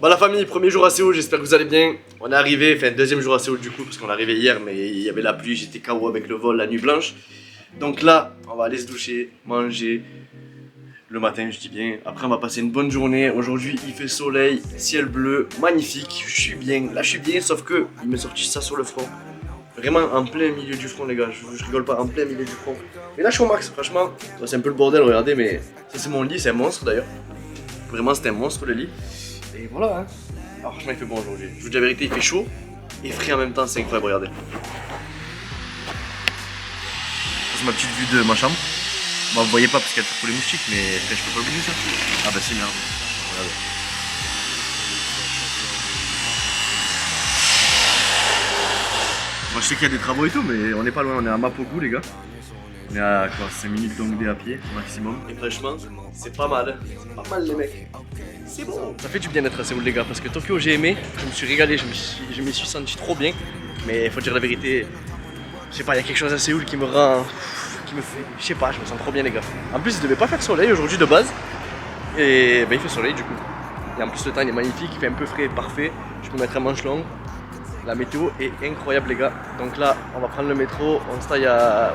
Bah la famille, premier jour à Séoul, j'espère que vous allez bien. On est arrivé, enfin deuxième jour à Séoul du coup, parce qu'on est arrivé hier, mais il y avait la pluie, j'étais KO avec le vol, la nuit blanche. Donc là, on va aller se doucher, manger le matin, je dis bien. Après, on va passer une bonne journée. Aujourd'hui, il fait soleil, ciel bleu, magnifique. Je suis bien, là je suis bien, sauf que il m'est sorti ça sur le front. Vraiment en plein milieu du front les gars, je rigole pas, en plein milieu du front. Mais là je suis au max, franchement, c'est un peu le bordel, regardez, mais ça c'est mon lit, c'est un monstre d'ailleurs. Vraiment c'était un monstre le lit. Et voilà hein. Alors franchement il fait bon aujourd'hui. Je vous dis la vérité, il fait chaud et frais en même temps, c'est incroyable, regardez. C'est ma petite vue de ma chambre. Bon, vous voyez pas parce qu'il y a tous les moustiques, mais je peux pas le bouger ça. Ah bah c'est merde. Regardez. Moi je sais qu'il y a des travaux et tout, mais on n'est pas loin, on est à Mapogu les gars. On est à quoi, 5 minutes d'Hongdae à pied maximum. Et franchement, c'est pas mal. C'est pas mal les mecs. C'est bon. Ça fait du bien d'être à Séoul les gars, parce que Tokyo j'ai aimé, je me suis régalé, je m'y suis senti trop bien. Mais il faut dire la vérité, je sais pas, il y a quelque chose à Séoul qui me rend... qui me fait... Je sais pas, je me sens trop bien les gars. En plus il devait pas faire soleil aujourd'hui de base. Et bah, il fait soleil du coup. Et en plus le temps il est magnifique, il fait un peu frais, parfait. Je peux mettre un manche long. La météo est incroyable les gars. Donc là on va prendre le métro, on se taille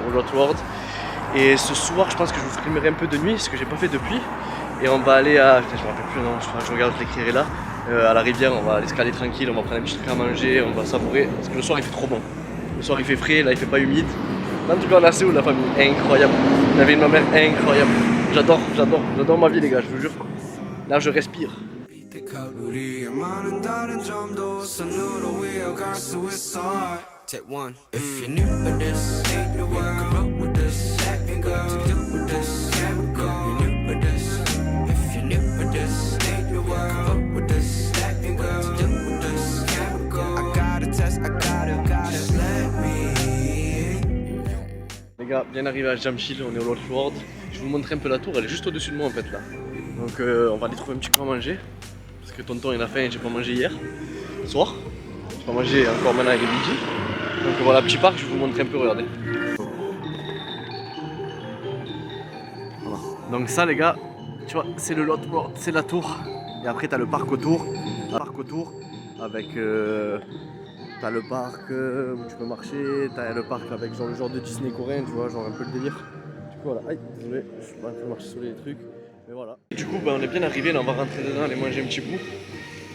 au Lot World. Et ce soir je pense que je vous filmerai un peu de nuit, ce que j'ai pas fait depuis. Et on va aller à... Putain, je me rappelle plus le nom, je regarde l'écrire là. À la rivière, on va aller se caler tranquille, on va prendre un petit truc à manger, on va savourer. Parce que le soir il fait trop bon. Le soir il fait frais, là il fait pas humide. En tout cas on a Séoul la famille, incroyable. On avait une ma-mère incroyable. J'adore ma vie les gars, je vous jure. Là je respire. Take one. If you're new to this, come up with this, to do with this, go. You're new to this. If you're new to this, come up with this, go. To do with this, go. I got a test, I gotta just let me. Les gars, bien arrivé à Jamshil, on est au Lot World. Je vais vous montrer un peu la tour, elle est juste au-dessus de moi en fait là. Donc on va aller trouver un petit peu à manger. Parce que tonton il a faim et j'ai pas mangé hier soir. J'ai pas mangé encore maintenant, il est midi. Donc voilà, petit parc, je vais vous montrer un peu, regardez. Voilà. Donc ça les gars, tu vois, c'est le Lot World, c'est la tour. Et après t'as le parc autour. Avec... t'as le parc où tu peux marcher, t'as le parc avec genre le genre de Disney coréen, tu vois, genre un peu le délire. Du coup voilà, aïe, désolé, je suis pas un peu marcher sur les trucs. Mais voilà. Et du coup bah, on est bien arrivé, là on va rentrer dedans, aller manger un petit bout.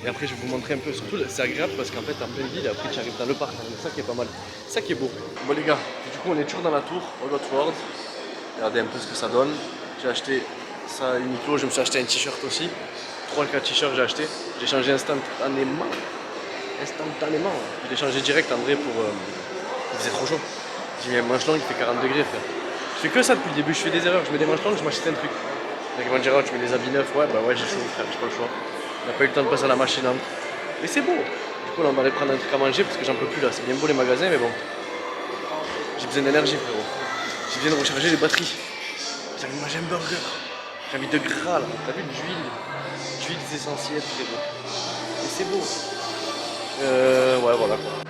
Et après je vais vous montrer un peu, surtout c'est agréable parce qu'en fait en pleine ville et après tu arrives dans le parc, donc ça qui est pas mal, ça qui est beau. Bon les gars, du coup on est toujours dans la tour, au Lot World. Regardez un peu ce que ça donne. J'ai acheté ça Uniqlo, je me suis acheté un t-shirt aussi. 3-4 t-shirts j'ai acheté. J'ai changé instantanément. Je l'ai changé direct en vrai pour... il faisait trop chaud. J'ai mis un manche long, il fait 40 degrés frère. Je fais que ça depuis le début, je fais des erreurs, je mets des manches longues, je m'achète un truc. Donc ils vont dire, oh, tu mets des habits neufs, ouais bah ouais j'ai chaud frère, j'ai pas le choix. On n'a pas eu le temps de passer à la machine. Mais c'est beau. Du coup là on va aller prendre un truc à manger parce que j'en peux plus là. C'est bien beau les magasins mais bon. J'ai besoin d'énergie frérot. J'ai besoin de recharger les batteries. J'ai envie de manger un burger. J'ai envie de gras là. T'as vu d'huile. D'huiles essentielles frérot. Et c'est beau. Ouais voilà quoi.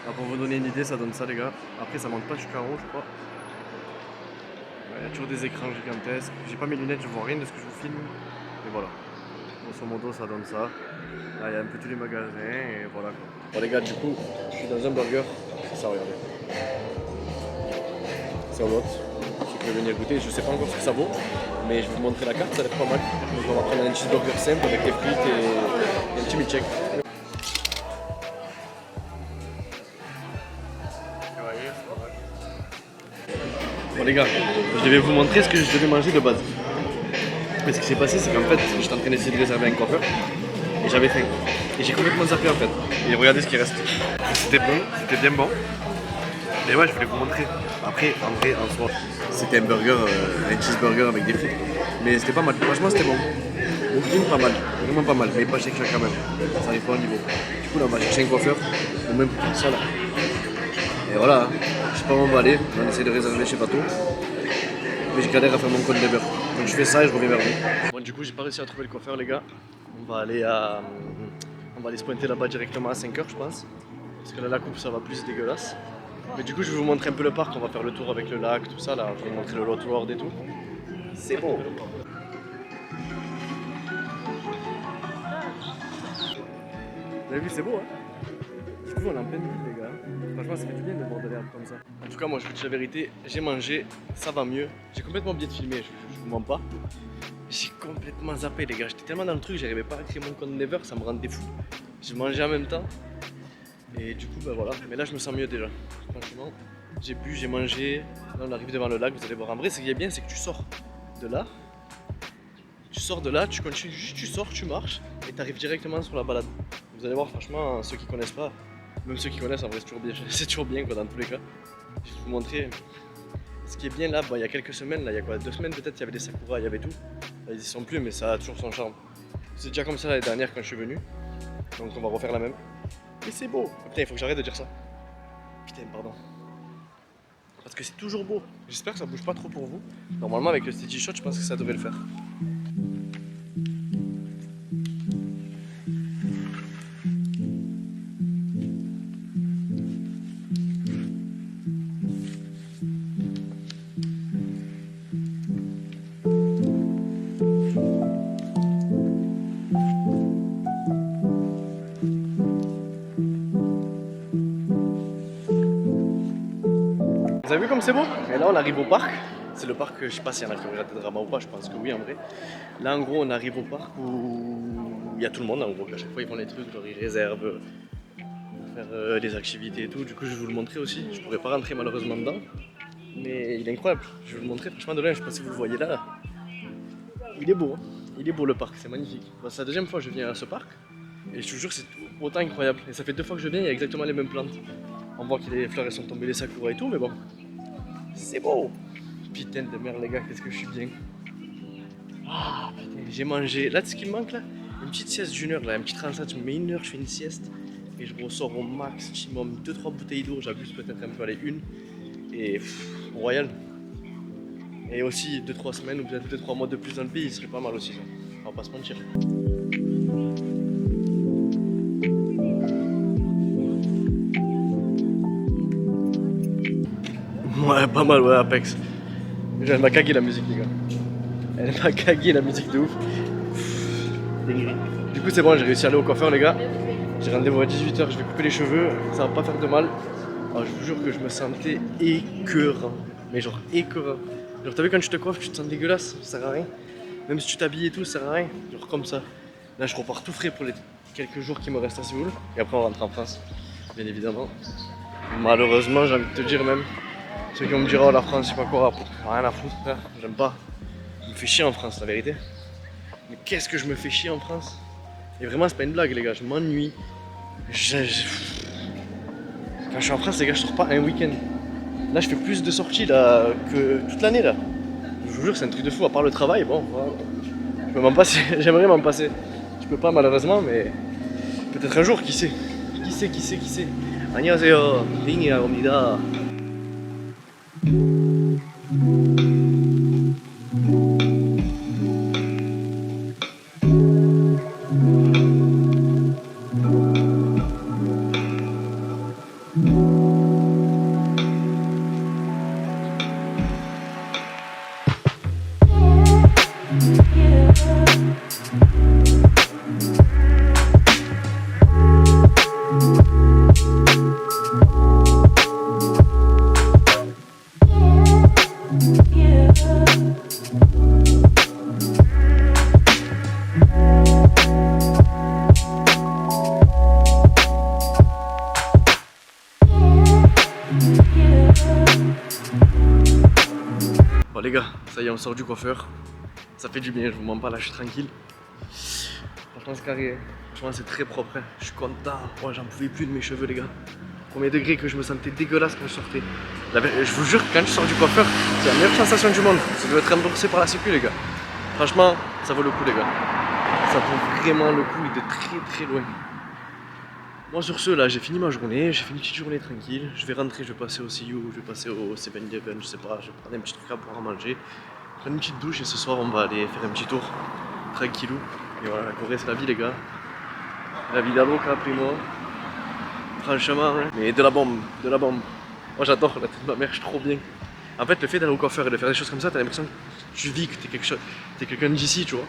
Alors, pour vous donner une idée ça donne ça les gars. Après ça manque pas jusqu'à en haut je crois. Il y a toujours des écrans gigantesques. J'ai pas mes lunettes, je vois rien de ce que je vous filme. Mais voilà. Grosso modo ça donne ça. Là il y a un peu tous les magasins et voilà quoi. Bon les gars du coup je suis dans un burger. C'est ça regardez. C'est au Lot. Ceux qui veulent venir goûter, je sais pas encore ce que ça vaut. Mais je vais vous montrer la carte, ça a l'air pas mal. Donc on va prendre un cheeseburger simple avec des frites et un petit milkshake. Bon les gars, je devais vous montrer ce que je devais manger de base. Mais ce qui s'est passé, c'est qu'en fait, j'étais en train d'essayer de réserver un coiffeur et j'avais faim. Et j'ai complètement zappé en fait. Et regardez ce qui reste. C'était bon, c'était bien bon. Mais ouais, je voulais vous montrer. Après, en vrai, en soi, c'était un burger, un cheeseburger avec des frites. Mais c'était pas mal, franchement c'était bon. Au film, pas mal, vraiment pas mal, mais pas cher quand même. Ça arrive pas au niveau. Du coup, là, on va chercher un coiffeur, au même prix que ça là. Et voilà, je sais pas où on va aller, on essaie de réserver chez Pato. Mais je galère à faire mon code Leber. Donc je fais ça et je reviens vers vous. Bon, du coup, j'ai pas réussi à trouver le coiffeur, les gars. On va aller se pointer là-bas directement à 5h, je pense. Parce que là, la coupe, ça va plus dégueulasse. Mais du coup, je vais vous montrer un peu le parc. On va faire le tour avec le lac, tout ça. Là, je vais vous montrer le Lot World et tout. C'est beau. avez vu, c'est beau, hein? Du coup, on est en pleine ville, les gars. Franchement, ça fait du bien de voir de l'herbe comme ça. En tout cas, moi, je vous dis la vérité, j'ai mangé, ça va mieux. J'ai complètement oublié de filmer, je vous mens pas. J'ai complètement zappé, les gars. J'étais tellement dans le truc, j'arrivais pas à créer mon compte Never, ça me rendait fou. J'ai mangé en même temps. Et du coup, bah voilà. Mais là, je me sens mieux déjà. Franchement, j'ai bu, j'ai mangé. Là, on arrive devant le lac, vous allez voir. En vrai, ce qui est bien, c'est que tu sors de là. Tu sors de là, tu continues, tu sors, tu marches et tu arrives directement sur la balade. Vous allez voir, franchement, ceux qui connaissent pas, même ceux qui connaissent, en vrai, c'est toujours bien quoi, dans tous les cas. Je vais vous montrer. Ce qui est bien là, bah, il y a quelques semaines, là, il y a quoi, 2 semaines peut-être, il y avait des sakuras, il y avait tout. Là, ils y sont plus, mais ça a toujours son charme. C'est déjà comme ça l'année dernière quand je suis venu. Donc on va refaire la même. Mais c'est beau. Putain, il faut que j'arrête de dire ça. Putain, pardon. Parce que c'est toujours beau. J'espère que ça bouge pas trop pour vous. Normalement, avec le steady shot, je pense que ça devrait le faire. Vous avez vu comme c'est beau? Et là on arrive au parc. C'est le parc, je sais pas s'il y en a qui ont regardé Drama ou pas, je pense que oui en vrai. Là en gros on arrive au parc où il y a tout le monde en gros. À chaque fois ils font les trucs, genre ils réservent pour faire des activités et tout. Du coup je vais vous le montrer aussi. Je pourrais pas rentrer malheureusement dedans. Mais il est incroyable. Je vais vous le montrer franchement de loin, je sais pas si vous le voyez là. Il est beau, hein. Il est beau le parc, c'est magnifique. Bon, c'est la deuxième fois que je viens à ce parc. Et je te jure c'est autant incroyable. Et ça fait 2 fois que je viens, il y a exactement les mêmes plantes. On voit que les fleurs elles sont tombées, les sakuras et tout, mais bon. C'est beau! Putain de merde les gars, qu'est-ce que je suis bien. Ah putain, j'ai mangé. Là, ce qui me manque là, une petite sieste d'une heure là, une petite transat, je me mets 1 heure, je fais une sieste et je ressors au maximum 2-3 bouteilles d'eau, j'abuse peut-être un peu, allez, une. Et royal. Et aussi 2-3 semaines ou peut-être 2-3 mois de plus dans le pays, il serait pas mal aussi ça. On va pas se mentir. Ouais, pas mal, ouais, Apex. Elle m'a cagué la musique, les gars. Elle m'a cagué la musique de ouf. Du coup, c'est bon, j'ai réussi à aller au coiffeur, les gars. J'ai rendez-vous à 18h, je vais couper les cheveux. Ça va pas faire de mal. Alors, je vous jure que je me sentais écœurant. Mais genre écœurant. Genre, t'as vu quand tu te coiffes, tu te sens dégueulasse, ça sert à rien. Même si tu t'habilles et tout, ça sert à rien. Genre comme ça. Là, je repars tout frais pour les quelques jours qui me restent à Séoul. Et après, on rentre en France, bien évidemment. Malheureusement, j'ai envie de te dire même. Ceux qui vont me dire, oh la France, c'est pas quoi, rien à foutre, frère, j'aime pas. Je me fais chier en France, la vérité. Mais qu'est-ce que je me fais chier en France? Et vraiment, c'est pas une blague, les gars, je m'ennuie. Quand je suis en France, les gars, je sors pas un week-end. Là, je fais plus de sorties là, que toute l'année, là. Je vous jure, c'est un truc de fou, à part le travail, bon, voilà. Je peux m'en passer, j'aimerais m'en passer. Je peux pas, malheureusement, mais peut-être un jour, qui sait? Qui sait? 안녕하세요, 링이야, 옵니다. Bon les gars, ça y est, on sort du coiffeur. Ça fait du bien, je vous mens pas, là je suis tranquille. Franchement c'est carré, franchement c'est très propre, hein. Je suis content. Moi j'en pouvais plus de mes cheveux les gars. Premier degré que je me sentais dégueulasse quand je sortais. Je vous jure que quand je sors du coiffeur, c'est la meilleure sensation du monde. Ça doit être remboursé par la sécu les gars. Franchement, ça vaut le coup les gars. Ça vaut vraiment le coup et de très loin. Moi sur ce là, j'ai fini ma journée, j'ai fait une petite journée tranquille. Je vais rentrer, je vais passer au CU, je vais passer au 7-Eleven, je sais pas, je vais prendre un petit truc à boire à manger. Prendre une petite douche et ce soir on va aller faire un petit tour. Tranquillou. Et voilà, la Corée c'est la vie les gars. La vie d'Aloca primo. Franchement, hein. Mais de la bombe. Moi j'adore la tête de ma mère, je suis trop bien. En fait le fait d'aller au coiffeur et de faire des choses comme ça, t'as l'impression que tu vis, que t'es quelqu'un d'ici, tu vois.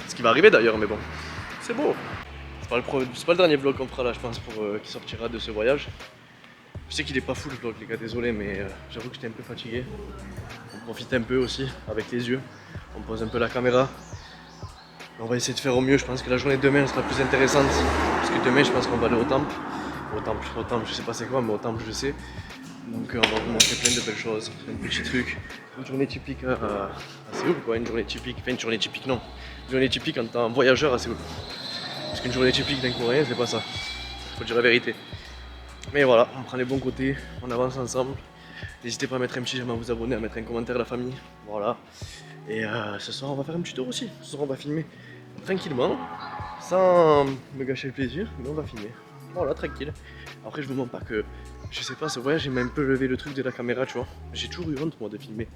Ce qui va arriver d'ailleurs, mais bon. C'est beau. C'est pas le dernier vlog qu'on fera là, je pense, qui sortira de ce voyage. Je sais qu'il est pas fou le vlog, les gars, désolé, mais j'avoue que j'étais un peu fatigué. On profite un peu aussi avec les yeux. On pose un peu la caméra. On va essayer de faire au mieux. Je pense que la journée de demain sera plus intéressante. Parce que demain, je pense qu'on va aller au temple. Au temple, je sais pas c'est quoi, mais au temple, je sais. Donc on va vous montrer plein de belles choses, plein de petits trucs. Une journée typique à Séoul, quoi. Une journée typique, enfin une journée typique non. Une journée typique en tant que voyageur à Séoul. Parce qu'une journée typique d'un Coréen, c'est pas ça. Faut dire la vérité. Mais voilà, on prend les bons côtés, on avance ensemble. N'hésitez pas à mettre un petit j'aime, à vous abonner, à mettre un commentaire à la famille. Voilà. Et ce soir, on va faire un petit tour aussi. Ce soir, on va filmer tranquillement, sans me gâcher le plaisir, mais on va filmer. Voilà, tranquille. Après, je vous mens pas que, je sais pas, ce voyage, j'ai un peu levé le truc de la caméra, tu vois. J'ai toujours eu honte, moi, de filmer.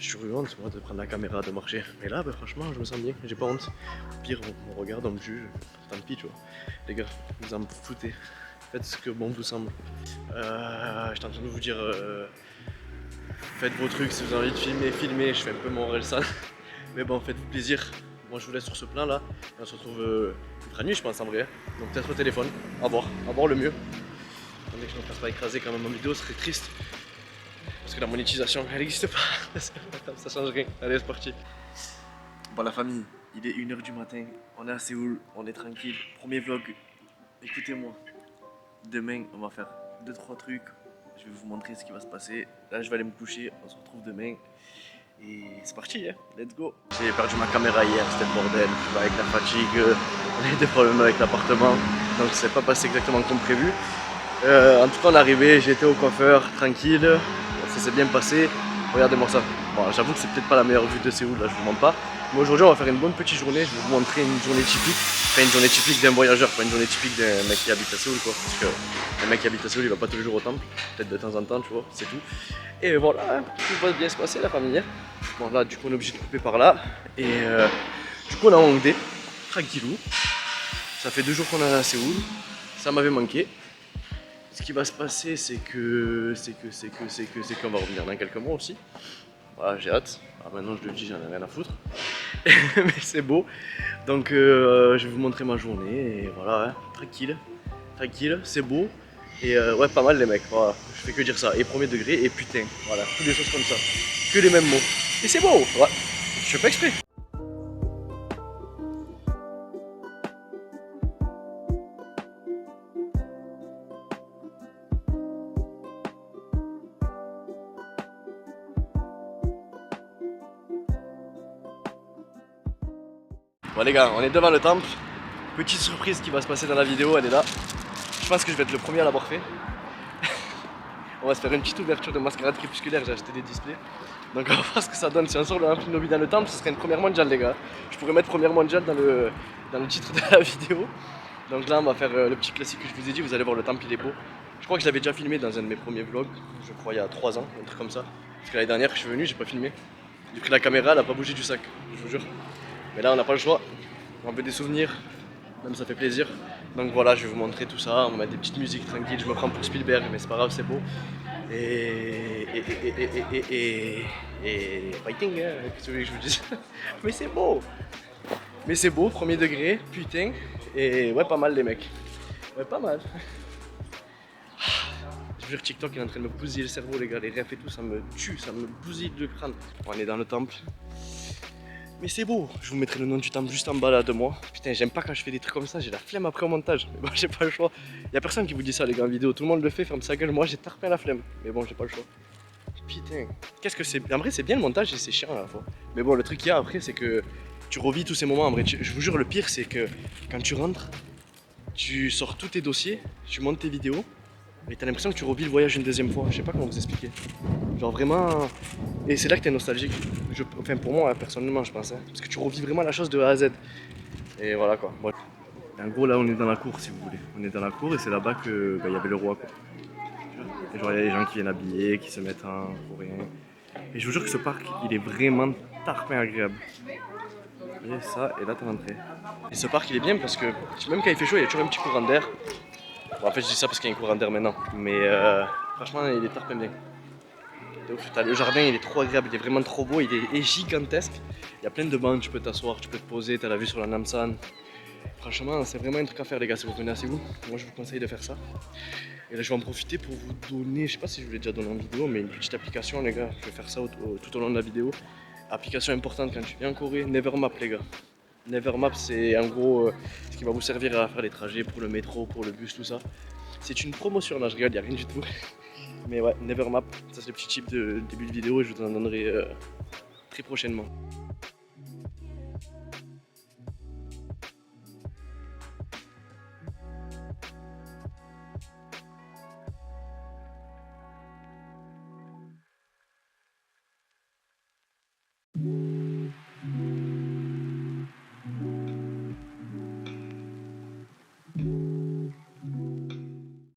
J'ai toujours eu honte, moi, de prendre la caméra, de marcher. Mais là, bah, franchement, je me sens bien, j'ai pas honte. Au pire, on regarde, on me juge, tant pis, tu vois. Les gars, vous en foutez. Faites ce que bon vous semble. J'étais en train de vous dire, faites vos trucs si vous avez envie de filmer. Je fais un peu mon réel sale. Mais bon, faites-vous plaisir. Moi, je vous laisse sur ce plan là. Et on se retrouve ultra nuit, je pense, en vrai. Donc peut-être au téléphone. À voir le mieux. Attendez que je ne me fasse pas écraser quand même en vidéo, ce serait triste. Parce que la monétisation, elle n'existe pas. Ça change rien. Allez, c'est parti. Bon, la famille, il est 1h du matin. On est à Séoul, on est tranquille. Premier vlog. Écoutez-moi. Demain, on va faire 2-3 trucs. Je vais vous montrer ce qui va se passer. Là, je vais aller me coucher. On se retrouve demain. Et c'est parti, hein. Let's go. J'ai perdu ma caméra hier, c'était le bordel. Avec la fatigue, on a eu des problèmes avec l'appartement. Donc, ça s'est pas passé exactement comme prévu. En tout cas, on est arrivé. J'ai été au coiffeur, tranquille. Ça s'est bien passé. Regardez-moi ça. Bon, j'avoue que c'est peut-être pas la meilleure vue de Séoul, là, je vous mens pas. Mais aujourd'hui, on va faire une bonne petite journée. Je vais vous montrer une journée typique. Enfin, une journée typique d'un voyageur, pas une journée typique d'un mec qui habite à Séoul, quoi. Parce que un mec qui habite à Séoul, il va pas tous les jours au temple. Peut-être de temps en temps, tu vois, c'est tout. Et voilà, tout va bien se passer, la famille. Bon, là, du coup, on est obligé de couper par là. Et du coup, on a Hongdae, tranquillou. Ça fait 2 jours qu'on est à Séoul. Ça m'avait manqué. Ce qui va se passer, c'est qu'on va revenir dans quelques mois aussi. Voilà, j'ai hâte. Alors maintenant, je le dis, j'en ai rien à foutre. Mais c'est beau. Donc, je vais vous montrer ma journée. Et voilà, hein, tranquille, c'est beau. Et ouais, pas mal les mecs. Voilà, je fais que dire ça. Et premier degré, et putain. Voilà, toutes des choses comme ça. Que les mêmes mots. Et c'est beau. Ouais, je fais pas exprès. Bon les gars, on est devant le temple. Petite surprise qui va se passer dans la vidéo, elle est là. Je pense que je vais être le premier à l'avoir fait. On va se faire une petite ouverture de mascarade crépusculaire, j'ai acheté des displays. Donc on va voir ce que ça donne. Si un soir on a un Lobby dans le temple, ce serait une première mondiale les gars. Je pourrais mettre première mondiale dans le titre de la vidéo. Donc là on va faire le petit classique que je vous ai dit, vous allez voir le temple il est beau. Je crois que je l'avais déjà filmé dans un de mes premiers vlogs, je crois il y a 3 ans, un truc comme ça. Parce que l'année dernière que je suis venu, j'ai pas filmé. J'ai pris la caméra, elle a pas bougé du sac, je vous jure. Mais là on n'a pas le choix, on veut des souvenirs, même ça fait plaisir. Donc voilà, je vais vous montrer tout ça, on va mettre des petites musiques tranquilles, je me prends pour Spielberg mais c'est pas grave, c'est beau. Et fighting, hein, qu'est-ce que je vous dis. Mais c'est beau. Mais c'est beau, premier degré, putain. Et ouais, pas mal les mecs. Ouais, pas mal. Je veux dire, TikTok il est en train de me bousiller le cerveau les gars, les refs et tout, ça me tue, ça me bousille le crâne. On est dans le temple. Mais c'est beau, je vous mettrai le nom du temple juste en bas là de moi. Putain, j'aime pas quand je fais des trucs comme ça, j'ai la flemme après au montage. Mais bon, j'ai pas le choix. Y'a personne qui vous dit ça les gars en vidéo, tout le monde le fait, ferme sa gueule. Moi j'ai tarpé la flemme. Mais bon, j'ai pas le choix. Putain, qu'est-ce que c'est. En vrai, c'est bien le montage et c'est chiant à la fois. Mais bon, le truc qu'il y a après, c'est que tu revis tous ces moments. En vrai, je vous jure, le pire, c'est que quand tu rentres, tu sors tous tes dossiers, tu montes tes vidéos. Et t'as l'impression que tu revis le voyage une deuxième fois, je sais pas comment vous expliquer. Genre vraiment... Et c'est là que t'es nostalgique. Enfin pour moi, personnellement je pense. Hein. Parce que tu revis vraiment la chose de A à Z. Et voilà quoi. Bon. En gros là on est dans la cour si vous voulez. On est dans la cour et c'est là-bas que y avait le roi quoi. Et genre il y a des gens qui viennent habiller, qui se mettent en coréen. Et je vous jure que ce parc il est vraiment tarpin agréable. Vous voyez ça et là t'es rentré. Et ce parc il est bien parce que même quand il fait chaud il y a toujours un petit courant d'air. Bon, en fait je dis ça parce qu'il y a un courant d'air maintenant, mais franchement il est tarpin bien. Le jardin il est trop agréable, il est vraiment trop beau, il est gigantesque. Il y a plein de bancs, tu peux t'asseoir, tu peux te poser, tu as la vue sur la Namsan. Franchement, c'est vraiment un truc à faire les gars si vous venez à Séoul. Moi je vous conseille de faire ça. Et là je vais en profiter pour vous donner, je sais pas si je vous l'ai déjà donné en vidéo, mais une petite application les gars. Je vais faire ça tout au long de la vidéo. Application importante quand tu viens en Corée, Nevermap les gars. Nevermap c'est en gros ce qui va vous servir à faire les trajets pour le métro, pour le bus, tout ça. C'est une promotion là, je regarde, il n'y a rien du tout. Mais ouais, Nevermap, ça c'est le petit tip de début de vidéo et je vous en donnerai très prochainement.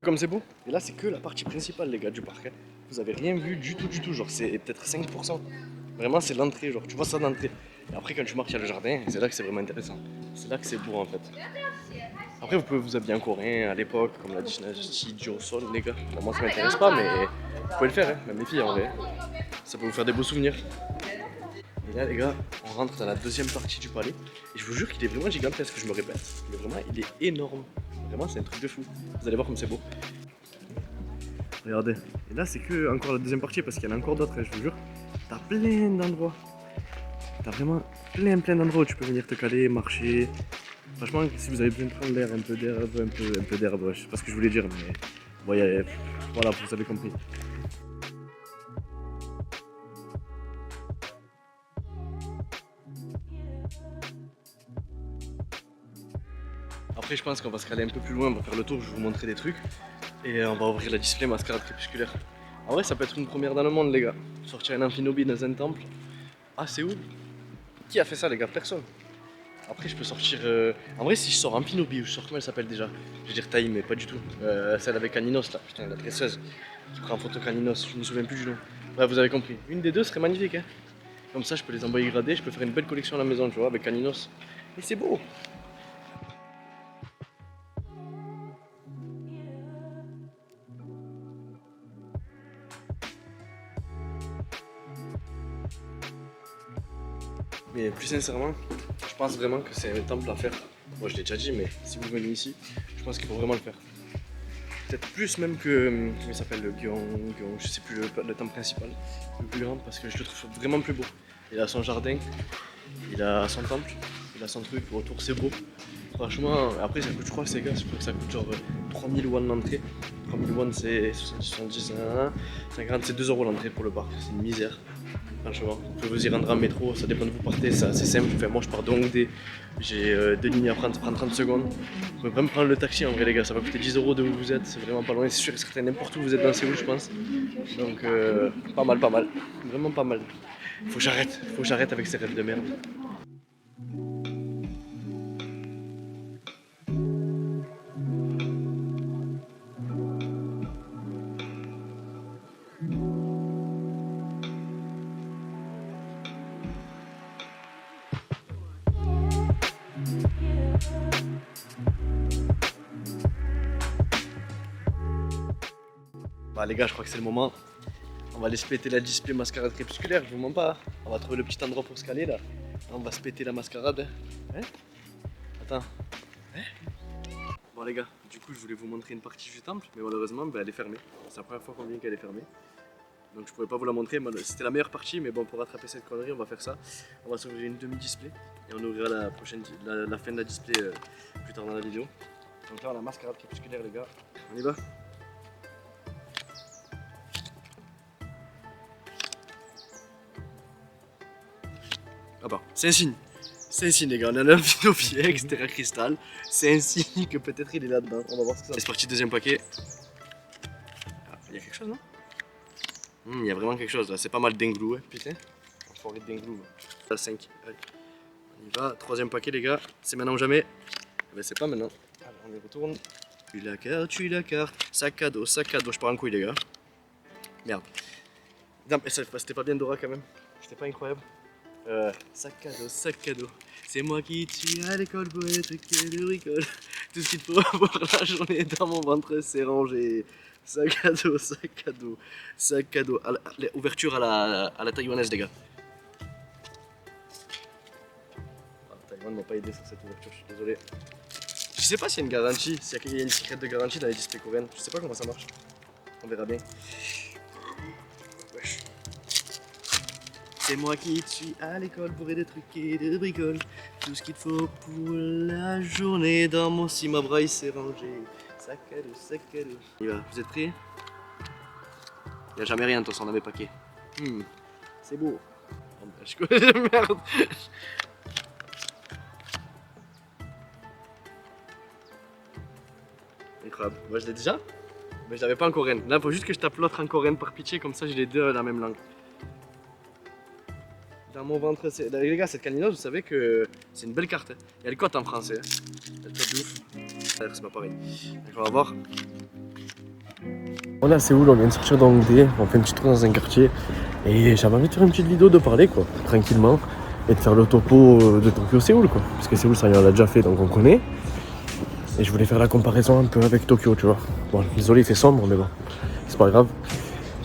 Comme c'est beau. Et là c'est que la partie principale les gars du parc. Hein. Vous avez rien vu du tout, genre c'est peut-être 5%. Vraiment c'est l'entrée, genre tu vois ça d'entrée. Et après quand tu marches il y a le jardin et c'est là que c'est vraiment intéressant. C'est là que c'est beau en fait. Après vous pouvez vous habiller en coréen à l'époque, comme la dynastie Joseon les gars. Bon, moi ça m'intéresse pas mais vous pouvez le faire, hein. Même les filles en vrai. Ça peut vous faire des beaux souvenirs. Et là les gars, on rentre dans la deuxième partie du palais. Et je vous jure qu'il est vraiment gigantesque, je me répète. Mais vraiment il est énorme. Vraiment c'est un truc de fou. Vous allez voir comme c'est beau. Regardez. Et là c'est que encore la deuxième partie parce qu'il y en a encore d'autres, hein, je vous jure. T'as plein d'endroits. T'as vraiment plein d'endroits où tu peux venir te caler, marcher. Franchement si vous avez besoin de prendre l'air, un peu d'herbe, ouais, je sais pas ce que je voulais dire mais voyez, voilà vous avez compris. Après je pense qu'on va se caler un peu plus loin, on va faire le tour, je vais vous montrer des trucs. Et on va ouvrir la display mascarade crépusculaire. En vrai ça peut être une première dans le monde les gars. Sortir un amphinobi dans un temple. Ah c'est où? Qui a fait ça les gars? Personne. Après je peux sortir... En vrai si je sors amphinobi, ou je sors comment elle s'appelle déjà? Je vais dire Taï mais pas du tout. Celle avec Caninos là, putain la tresseuse. Qui prend en photo Caninos, je me souviens plus du nom. Bref vous avez compris. Une des deux serait magnifique hein. Comme ça je peux les envoyer gradés, je peux faire une belle collection à la maison tu vois avec Caninos. Et c'est beau. Mais plus sincèrement, je pense vraiment que c'est un temple à faire. Moi je l'ai déjà dit, mais si vous venez ici, je pense qu'il faut vraiment le faire. Peut-être plus même que, comment il s'appelle, le Gyeong, je sais plus le temple principal, le plus grand, parce que je le trouve vraiment plus beau. Il a son jardin, il a son temple, il a son truc, autour c'est beau. Franchement, après ça coûte, je crois que ça coûte genre 3000 won l'entrée. 3000 won c'est 70, 50, c'est 2 € l'entrée pour le parc, c'est une misère. Franchement, vous pouvez vous y rendre en métro, ça dépend de vous partez, c'est assez simple. Enfin, moi je pars de Hongdae, j'ai 2 lignes à prendre, ça prend 30 secondes. Vous pouvez vraiment prendre le taxi en vrai les gars, ça va coûter 10 € de où vous êtes, c'est vraiment pas loin, c'est sûr et certain, n'importe où vous êtes dans Séoul je pense. Donc pas mal, vraiment pas mal. Faut que j'arrête avec ces rêves de merde. Bah les gars, je crois que c'est le moment. On va aller se péter la display mascarade crépusculaire, je vous mens pas. On va trouver le petit endroit pour se caler là. On va se péter la mascarade. Hein? Attends. Hein? Bon les gars, du coup je voulais vous montrer une partie du temple, mais malheureusement elle est fermée. C'est la première fois qu'on vient qu'elle est fermée. Donc je pouvais pas vous la montrer, c'était la meilleure partie, mais bon pour rattraper cette connerie on va faire ça. On va s'ouvrir une demi-display et on ouvrira la fin de la display plus tard dans la vidéo. Donc là on a la mascarade crépusculaire les gars. On y va? Ah bah, c'est un signe. C'est un signe les gars, on a l'amphinobi extérieur cristal. C'est un signe que peut-être il est là-dedans. On va voir ce que ça. C'est parti, deuxième paquet. Ah, il y a quelque chose non? Il y a vraiment quelque chose là, c'est pas mal d'inglou, hein. Putain. Enfoiré de d'inglou. Là, 5. Allez. On y va, troisième paquet les gars. C'est maintenant ou jamais. Eh ben, c'est pas maintenant. Allez, on y retourne. Tu la carte. Sac à dos, je pars en couille les gars. Merde. Non, mais c'était pas bien Dora quand même. C'était pas incroyable. Sac à dos, c'est moi qui suis à l'école pour les trucs de bricole. Tout ce qu'il faut pour la journée dans mon ventre c'est rangé. Sac à dos. Ouverture à la taïwanaise les gars. Ah, Taïwan m'a pas aidé sur cette ouverture, je suis désolé. Je sais pas s'il y a une garantie, s'il y a une secrète de garantie dans les displays coréennes. Je sais pas comment ça marche. On verra bien. Wesh. C'est moi qui suis à l'école pour des trucs et de bricoles. Tout ce qu'il faut pour la journée dans mon cima braille s'est rangé. Sac à dos, sac à dos. Il va, vous êtes prêts? Il n'y a jamais rien de toute façon dans mes paquets. C'est beau. Oh, bah, je connais, merde. Incroyable. Moi je l'ai déjà, mais je l'avais pas en coréenne. Là, il faut juste que je tape l'autre en coréenne par pitié, comme ça j'ai les deux dans la même langue. Dans mon ventre, c'est. Les gars, cette canine, vous savez que c'est une belle carte. Hein. Il y a le code en français. Hein. Il y a le code de ouf. C'est pas pareil. Donc, on va voir. On est à Séoul, on vient de sortir d'Hongdae, on fait un petit tour dans un quartier. Et j'avais envie de faire une petite vidéo, de parler quoi, tranquillement. Et de faire le topo de Tokyo-Séoul quoi. Parce que Séoul, ça on l'a déjà fait, donc on connaît. Et je voulais faire la comparaison un peu avec Tokyo, tu vois. Bon, désolé, il fait sombre, mais bon, c'est pas grave.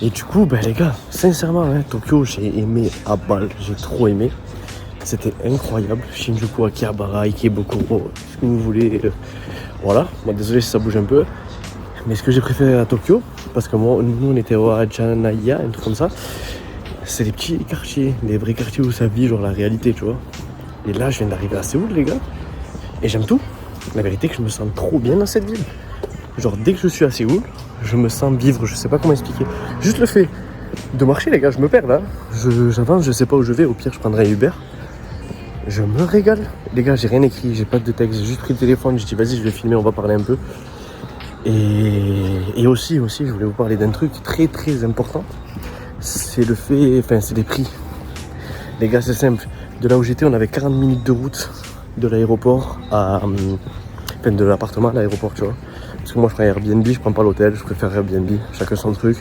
Et du coup, ben les gars, sincèrement, hein, Tokyo, j'ai aimé à balle, j'ai trop aimé. C'était incroyable. Shinjuku, Akihabara, Ikebukuro, ce que vous voulez. Voilà, bon, désolé si ça bouge un peu. Mais ce que j'ai préféré à Tokyo, parce que moi, nous on était au Hajanaya, un truc comme ça, c'est les petits quartiers, les vrais quartiers où ça vit, genre la réalité, tu vois. Et là, je viens d'arriver à Séoul, les gars, et j'aime tout. La vérité, que je me sens trop bien dans cette ville. Genre, dès que je suis à Séoul, je me sens vivre, je sais pas comment expliquer. Juste le fait de marcher, les gars, je me perds là. J'avance, je sais pas où je vais, au pire, je prendrai un Uber. Je me régale. Les gars, j'ai rien écrit, j'ai pas de texte, j'ai juste pris le téléphone, j'ai dit vas-y, je vais filmer, on va parler un peu. Et aussi, je voulais vous parler d'un truc très très important. C'est le fait, enfin, c'est les prix. Les gars, c'est simple. De là où j'étais, on avait 40 minutes de route de l'aéroport à. Enfin, de l'appartement à l'aéroport, tu vois. Parce que moi, je prends Airbnb, je prends pas l'hôtel, je préfère Airbnb, chacun son truc.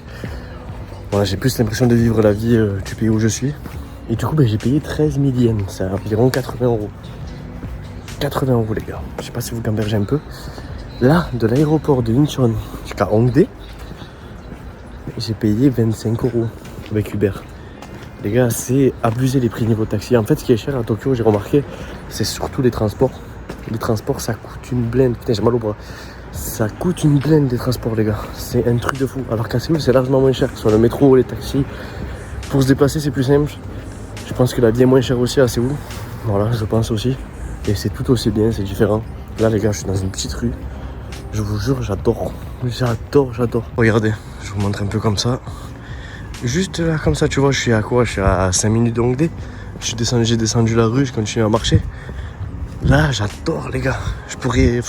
Voilà, j'ai plus l'impression de vivre la vie du pays où je suis. Et du coup, ben, j'ai payé 13 000 yens, c'est environ 80 euros. 80 euros, les gars. Je sais pas si vous gambergez un peu. Là, de l'aéroport de Incheon jusqu'à Hongdae, j'ai payé 25 euros avec Uber. Les gars, c'est abusé les prix niveau taxi. En fait, ce qui est cher à Tokyo, j'ai remarqué, c'est surtout les transports. Les transports, ça coûte une blinde. Putain, j'ai mal au bras. Ça coûte une blinde des transports, les gars. C'est un truc de fou. Alors qu'à Séoul, c'est largement moins cher. Soit le métro, les taxis. Pour se déplacer, c'est plus simple. Je pense que la vie est moins chère aussi à Séoul. Voilà, je pense aussi. Et c'est tout aussi bien, c'est différent. Là, les gars, je suis dans une petite rue. Je vous jure, j'adore. J'adore. Regardez, je vous montre un peu comme ça. Juste là, comme ça, tu vois, je suis à quoi? Je suis à 5 minutes de Hongdae. J'ai descendu la rue, je continue à marcher. Là, j'adore, les gars. Je pourrais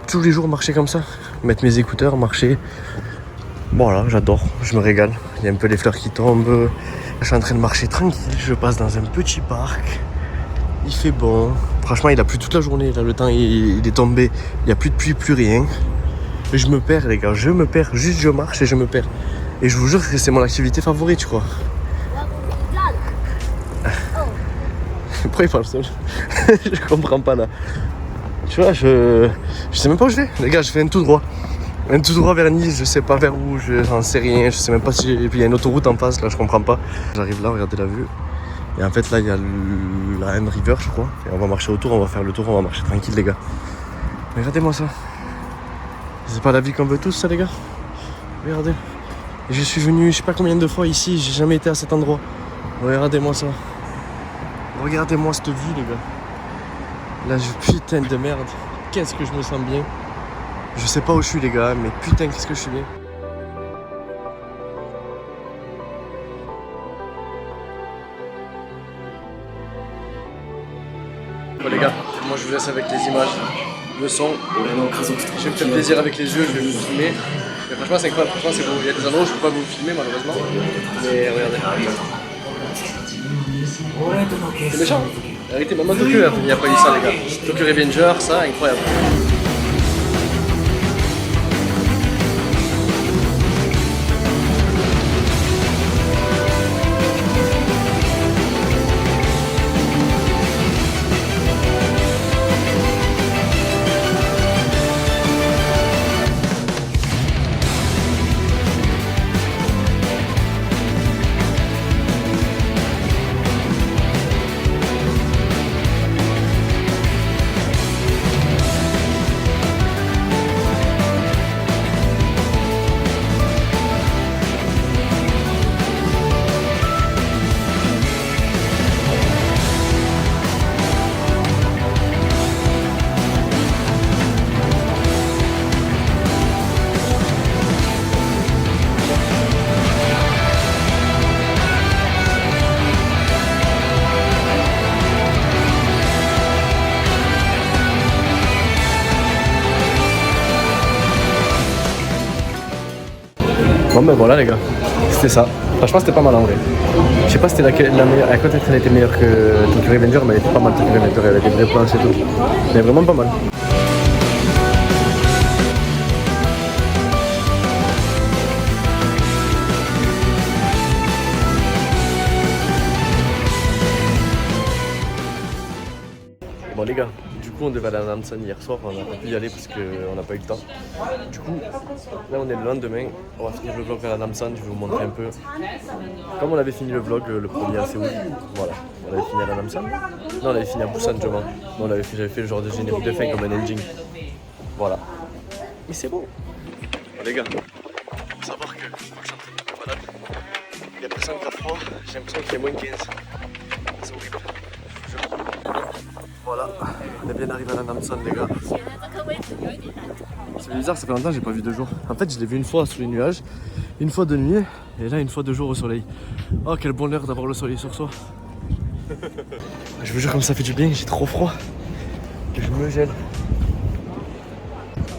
tous les jours marcher comme ça. Mettre mes écouteurs, marcher. Voilà, j'adore. Je me régale. Il y a un peu les fleurs qui tombent. Je suis en train de marcher tranquille. Je passe dans un petit parc. Il fait bon. Franchement, il a plu toute la journée. Là, le temps, il est tombé. Il n'y a plus de pluie, plus rien. Et je me perds, les gars. Je me perds. Juste, je marche et je me perds. Et je vous jure que c'est mon activité favorite, je crois. Pourquoi il parle seul? Je comprends pas, là. Tu vois, je sais même pas où je vais. Les gars, je fais un tout droit. Un tout droit vers Nice. Je sais pas vers où. J'en sais rien. Je sais même pas si... Et puis, il y a une autoroute en face, là. Je comprends pas. J'arrive là, regardez la vue. Et en fait, là, il y a la M River, je crois. Et on va marcher autour, on va faire le tour, on va marcher tranquille, les gars. Mais regardez-moi ça. C'est pas la vie qu'on veut tous, ça, les gars. Regardez. Et je suis venu, je sais pas combien de fois ici, j'ai jamais été à cet endroit. Regardez-moi ça. Regardez-moi cette vue, les gars. Là, putain de merde. Qu'est-ce que je me sens bien. Je sais pas où je suis, les gars, mais putain, qu'est-ce que je suis bien. Bon les gars, moi je vous laisse avec les images, le son. Je vais me faire plaisir avec les yeux, je vais vous filmer. Mais franchement c'est incroyable, franchement c'est beau. Il y a des endroits où je peux pas vous filmer malheureusement. Mais regardez. C'est méchant. La vérité, même à Tokyo, il n'y a pas eu ça les gars. Tokyo Revenger, ça, incroyable. Bon ben voilà les gars, c'était ça. Franchement c'était pas mal en vrai. Je sais pas si c'était la meilleure, à quoi peut-être elle était meilleure que Tokyo Revenger, mais elle était pas mal Tokyo Revenger, elle avait des vrais planches et tout. Mais vraiment pas mal. Bon les gars, du coup on devait aller à Namsan hier soir, on n'a pas pu y aller parce qu'on n'a pas eu le temps. Du coup, là on est le lendemain, on va finir le vlog à Namsan, je vais vous montrer un peu. Comme on avait fini le vlog, le premier à Séoul, voilà, on avait fini à Namsan. Non, on avait fini à Busan Joma. J'avais fait le genre de générique de fin comme un ending. Voilà. Mais c'est beau. Bon les gars, faut savoir que je suis en train de me balade. Il y a personne qui a froid, j'ai l'impression qu'il y a moins 15. C'est horrible. Voilà, on est bien arrivé à Namsan les gars. C'est bizarre, ça fait longtemps que j'ai pas vu de jour. En fait je l'ai vu une fois sous les nuages, une fois de nuit et là une fois de jour au soleil. Oh quel bonheur d'avoir le soleil sur soi. Je vous jure comme ça fait du bien, j'ai trop froid. Je me gèle.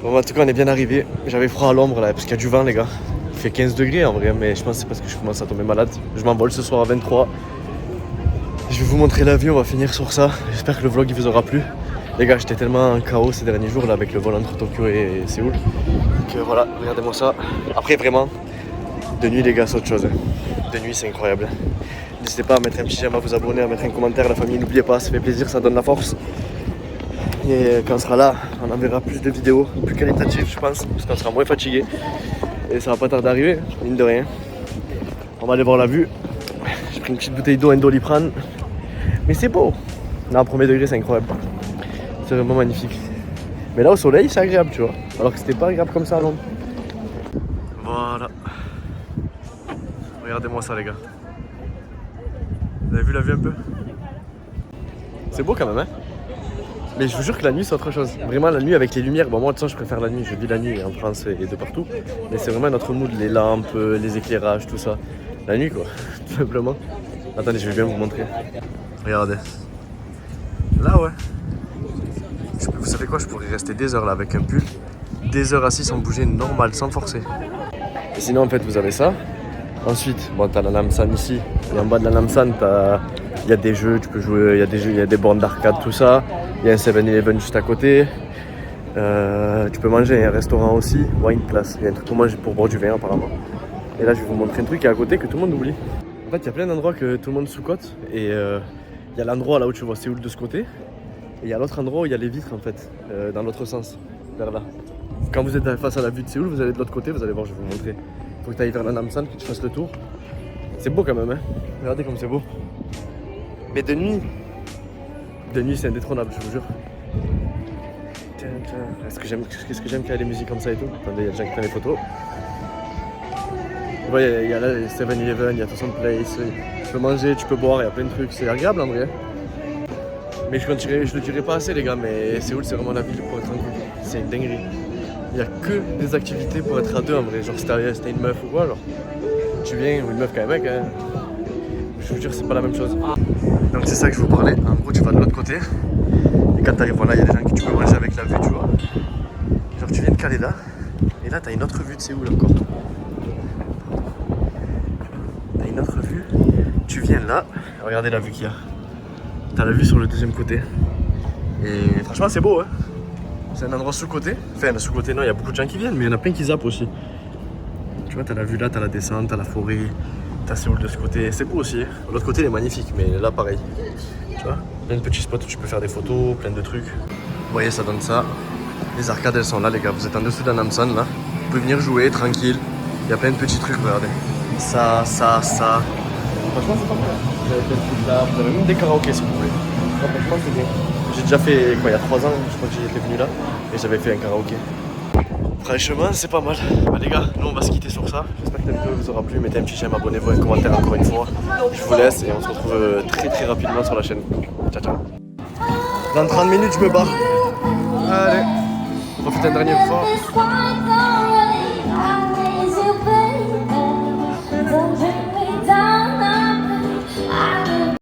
Bon en tout cas on est bien arrivé. J'avais froid à l'ombre là parce qu'il y a du vent les gars. Il fait 15 degrés en vrai mais je pense que c'est parce que je commence à tomber malade. Je m'envole ce soir à 23. Je vais vous montrer la vue, on va finir sur ça. J'espère que le vlog il vous aura plu. Les gars, j'étais tellement en chaos ces derniers jours là avec le vol entre Tokyo et Séoul que voilà, regardez-moi ça. Après vraiment, de nuit les gars c'est autre chose. De nuit c'est incroyable. N'hésitez pas à mettre un petit j'aime, à vous abonner, à mettre un commentaire, la famille n'oubliez pas, ça fait plaisir, ça donne la force. Et quand on sera là, on enverra plus de vidéos, plus qualitatives je pense, parce qu'on sera moins fatigué. Et ça va pas tarder d'arriver, mine de rien. On va aller voir la vue. J'ai pris une petite bouteille d'eau, un Doliprane. Mais c'est beau. Là, en premier degré, c'est incroyable. C'est vraiment magnifique. Mais là, au soleil, c'est agréable, tu vois. Alors que c'était pas agréable comme ça à l'ombre. Voilà. Regardez-moi ça, les gars. Vous avez vu la vue un peu? C'est beau quand même, hein? Mais je vous jure que la nuit, c'est autre chose. Vraiment, la nuit avec les lumières. Bon, moi, de toute façon, je préfère la nuit. Je vis la nuit en France et de partout. Mais c'est vraiment notre mood, les lampes, les éclairages, tout ça. La nuit, quoi, tout simplement. Attendez, je vais bien vous montrer. Regardez. Là, ouais. Vous savez quoi, je pourrais rester des heures là avec un pull. Des heures assis sans bouger, normal, sans forcer. Et sinon, en fait, vous avez ça. Ensuite, bon, t'as la Namsan ici. Et en bas de la Namsan, il y a des jeux, tu peux jouer, il y a des jeux, il y a des bornes d'arcade, tout ça. Il y a un 7-Eleven juste à côté. Tu peux manger, il y a un restaurant aussi. Wine Place. Il y a un truc pour manger, pour boire du vin apparemment. Et là, je vais vous montrer un truc qui est à côté que tout le monde oublie. En fait, il y a plein d'endroits que tout le monde sous-cote. Et il y a l'endroit là où tu vois Séoul de ce côté. Et il y a l'autre endroit où il y a les vitres en fait, dans l'autre sens, vers là. Quand vous êtes face à la vue de Séoul, vous allez de l'autre côté, vous allez voir, je vais vous montrer. Faut que tu ailles vers la Namsan, que tu fasses le tour. C'est beau quand même, hein. Regardez comme c'est beau. Mais de nuit c'est indétrônable, je vous jure. Qu'est-ce que j'aime qu'il y a les musiques comme ça et tout. Attendez, il y a des gens qui prennent des photos. Vous voyez, il y a là les 7-Eleven, il y a Toson Place, tu peux manger, tu peux boire, il y a plein de trucs, c'est agréable en vrai. Mais je le dirai pas assez les gars, mais Séoul c'est vraiment la ville pour être en couple, c'est une dinguerie. Il n'y a que des activités pour être à deux en vrai, genre si t'es une meuf ou quoi, alors tu viens, ou une meuf qu'un mec, hein. Je vous jure c'est pas la même chose. Donc c'est ça que je vous parlais, en gros tu vas de l'autre côté, et quand t'arrives voilà, il y a des gens que tu peux manger avec la vue, tu vois. Genre tu viens de caler là, et là t'as une autre vue de Séoul encore. Une autre vue, tu viens là, regardez la vue qu'il y a. T'as la vue sur le deuxième côté. Et franchement c'est beau hein. C'est un endroit sous-côté. Enfin sous-côté non, il y a beaucoup de gens qui viennent, mais il y en a plein qui zappent aussi. Tu vois, t'as la vue là, t'as la descente, t'as la forêt, t'as Séoul de ce côté. C'est beau aussi. L'autre côté il est magnifique, mais là pareil. Tu vois, plein de petits spots où tu peux faire des photos, plein de trucs. Vous voyez, ça donne ça. Les arcades elles sont là les gars, vous êtes en dessous de la Namsan là. Vous pouvez venir jouer tranquille. Il y a plein de petits trucs, regardez. Ça. Franchement, c'est pas mal. Vous avez plein de trucs là, vous avez même des karaokés si vous voulez. Franchement, c'est bien. J'ai déjà fait, quoi, il y a 3 ans, je crois que j'étais venu là, et j'avais fait un karaoké. Franchement, c'est pas mal. Bah, les gars, nous on va se quitter sur ça. J'espère que la vidéo vous aura plu. Mettez un petit j'aime, abonnez-vous, un commentaire encore une fois. Je vous laisse et on se retrouve très rapidement sur la chaîne. Ciao, ciao. Dans 30 minutes, je me barre. Allez, profitez une dernière fois.